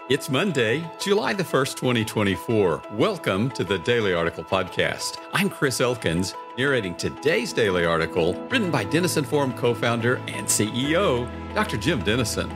It's Monday, July the 1st, 2024. Welcome to the Daily Article Podcast. I'm Chris Elkins, narrating today's daily article, written by Denison Forum co-founder and CEO, Dr. Jim Denison.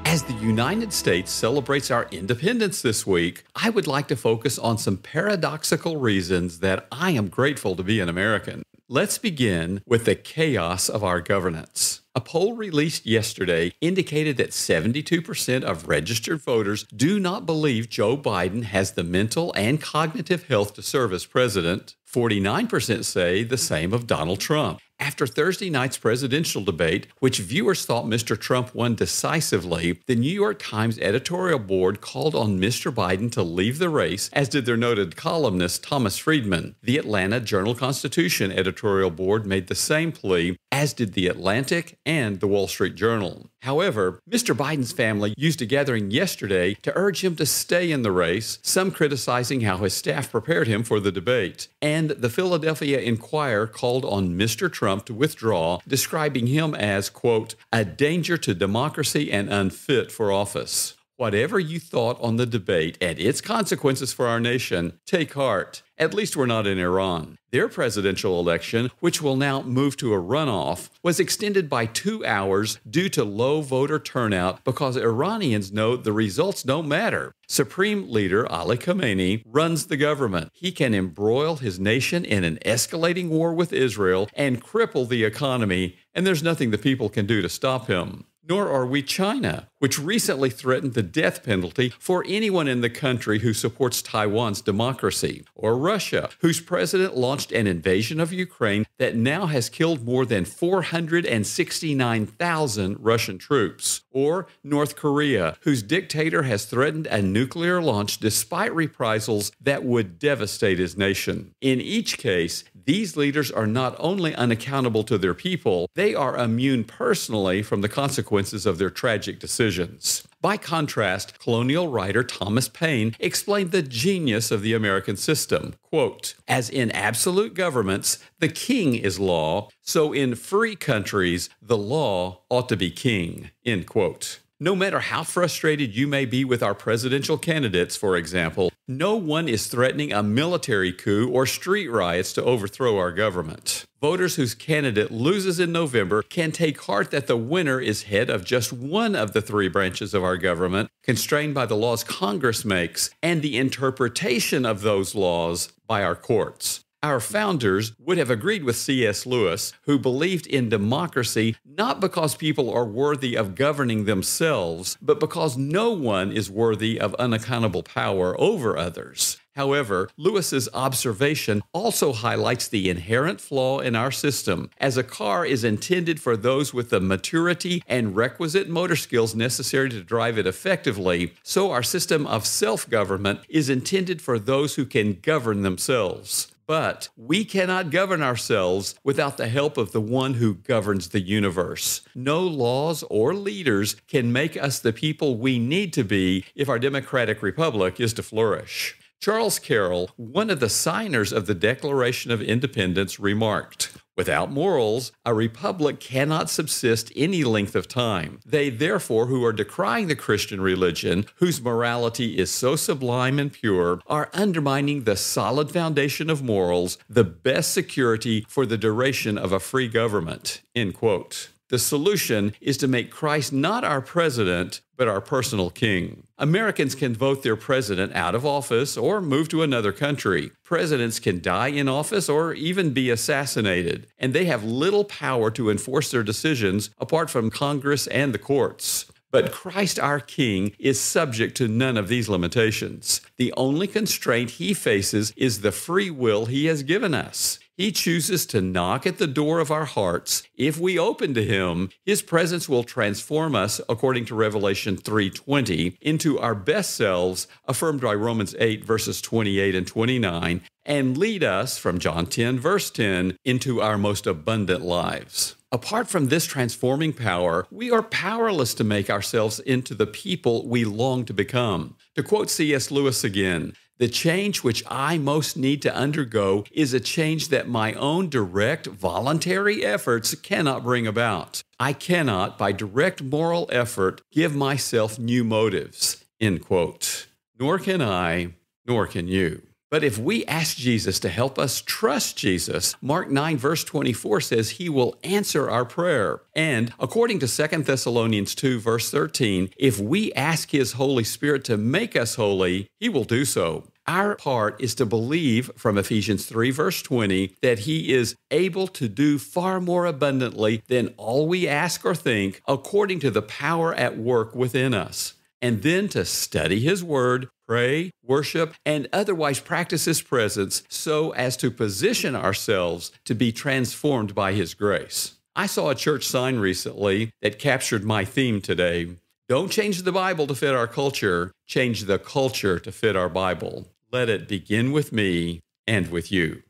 As the United States celebrates our independence this week, I would like to focus on some paradoxical reasons that I am grateful to be an American. Let's begin with the chaos of our governance. A poll released yesterday indicated that 72% of registered voters do not believe Joe Biden has the mental and cognitive health to serve as president. 49% say the same of Donald Trump. After Thursday night's presidential debate, which viewers thought Mr. Trump won decisively, the New York Times editorial board called on Mr. Biden to leave the race, as did their noted columnist Thomas Friedman. The Atlanta Journal-Constitution editorial board made the same plea, as did The Atlantic and The Wall Street Journal. However, Mr. Biden's family used a gathering yesterday to urge him to stay in the race, some criticizing how his staff prepared him for the debate. And the Philadelphia Inquirer called on Mr. Trump to withdraw, describing him as, quote, a danger to democracy and unfit for office. Whatever you thought on the debate and its consequences for our nation, take heart. At least we're not in Iran. Their presidential election, which will now move to a runoff, was extended by 2 hours due to low voter turnout because Iranians know the results don't matter. Supreme Leader Ali Khamenei runs the government. He can embroil his nation in an escalating war with Israel and cripple the economy, and there's nothing the people can do to stop him. Nor are we China, which recently threatened the death penalty for anyone in the country who supports Taiwan's democracy, or Russia, whose president launched an invasion of Ukraine that now has killed more than 469,000 Russian troops, or North Korea, whose dictator has threatened a nuclear launch despite reprisals that would devastate his nation. In each case, these leaders are not only unaccountable to their people, they are immune personally from the consequences of their tragic decisions. By contrast, colonial writer Thomas Paine explained the genius of the American system. Quote, as in absolute governments, the king is law, so in free countries, the law ought to be king. End quote. No matter how frustrated you may be with our presidential candidates, for example, no one is threatening a military coup or street riots to overthrow our government. Voters whose candidate loses in November can take heart that the winner is head of just one of the three branches of our government, constrained by the laws Congress makes and the interpretation of those laws by our courts. Our founders would have agreed with C.S. Lewis, who believed in democracy not because people are worthy of governing themselves, but because no one is worthy of unaccountable power over others. However, Lewis's observation also highlights the inherent flaw in our system, as a car is intended for those with the maturity and requisite motor skills necessary to drive it effectively, so our system of self-government is intended for those who can govern themselves. But we cannot govern ourselves without the help of the one who governs the universe. No laws or leaders can make us the people we need to be if our democratic republic is to flourish. Charles Carroll, one of the signers of the Declaration of Independence, remarked, without morals, a republic cannot subsist any length of time. They, therefore, who are decrying the Christian religion, whose morality is so sublime and pure, are undermining the solid foundation of morals, the best security for the duration of a free government. End quote. The solution is to make Christ not our president, but our personal king. Americans can vote their president out of office or move to another country. Presidents can die in office or even be assassinated, and they have little power to enforce their decisions apart from Congress and the courts. But Christ our King is subject to none of these limitations. The only constraint he faces is the free will he has given us. He chooses to knock at the door of our hearts. If we open to him, his presence will transform us, according to Revelation 3:20, into our best selves, affirmed by Romans 8, verses 28 and 29, and lead us, from John 10, verse 10, into our most abundant lives. Apart from this transforming power, we are powerless to make ourselves into the people we long to become. To quote C.S. Lewis again, the change which I most need to undergo is a change that my own direct, voluntary efforts cannot bring about. I cannot, by direct moral effort, give myself new motives. End quote. Nor can I, nor can you. But if we ask Jesus to help us trust Jesus, Mark 9 verse 24 says he will answer our prayer. And according to 2 Thessalonians 2 verse 13, if we ask his Holy Spirit to make us holy, he will do so. Our part is to believe from Ephesians 3 verse 20 that he is able to do far more abundantly than all we ask or think according to the power at work within us. And then to study his word, pray, worship, and otherwise practice his presence so as to position ourselves to be transformed by his grace. I saw a church sign recently that captured my theme today. Don't change the Bible to fit our culture, change the culture to fit our Bible. Let it begin with me and with you.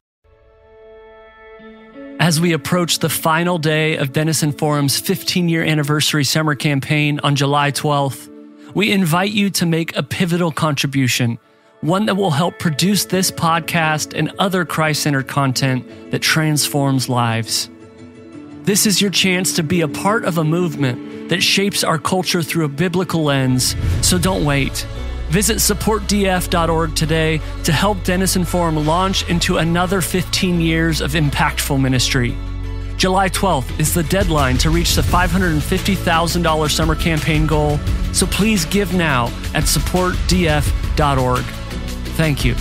As we approach the final day of Denison Forum's 15-year anniversary summer campaign on July 12th, we invite you to make a pivotal contribution, one that will help produce this podcast and other Christ-centered content that transforms lives. This is your chance to be a part of a movement that shapes our culture through a biblical lens, so don't wait. Visit supportdf.org today to help Denison Forum launch into another 15 years of impactful ministry. July 12th is the deadline to reach the $550,000 summer campaign goal, so please give now at supportdf.org. Thank you.